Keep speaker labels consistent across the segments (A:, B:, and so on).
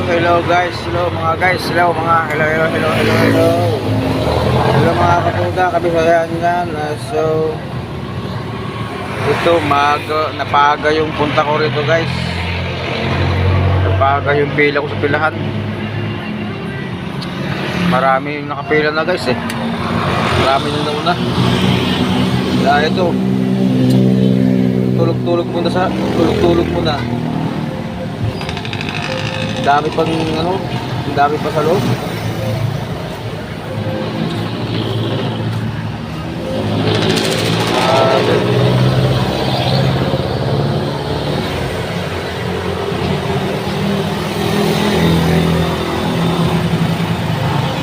A: hello guys, hello mga guys, hello mga, hello mga katuda, kabisayan yan. So, ito napaga yung punta ko rito guys. Napaga yung pila ko sa pilahan. Marami yung nakapila na guys eh. Marami na nauna. Dahil ito, tulog-tulog muna. Dami pang dami pa sa loob.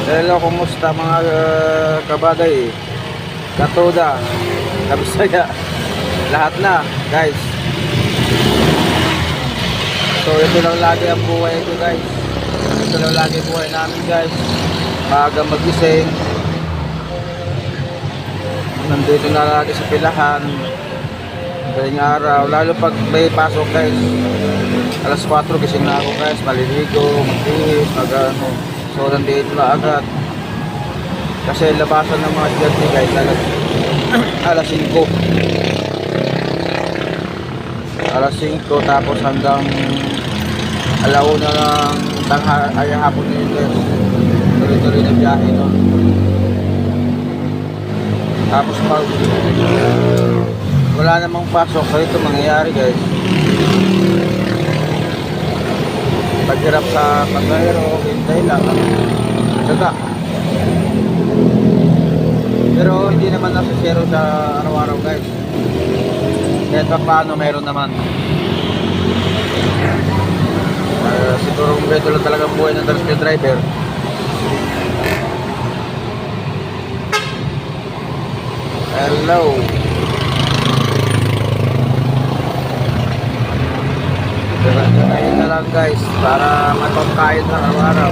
A: Hello, kumusta mga kabaday, katuda, kabisaya, lahat na guys. So ito lang lagi ang buhay ko guys. Ito lang lagi ang buhay namin guys. Maaga magising. Nandito na lagi sa pilahan. Galing araw. Lalo pag may pasok guys. Alas 4 gising na ako guys. Maliligo, magbihis, mag-ano. So nandito na agad. Kasi labasan ng mga estudyante guys. Alas 5. Alas 5 tapos hanggang alauna ng hapon nito. Tuloy-tuloy na biyahe no. Tapos pag wala namang pasok, ito mangyayari guys. Paghirap sa pagkahiro, hintay lang. Saga. Pero hindi naman nasa zero sa araw-araw guys. Kahit pa paano meron naman. Siguro kung ganito lang talagang buhay ng tricycle driver. Hello. Ayun na lang guys, para mapagkain sa araw-araw.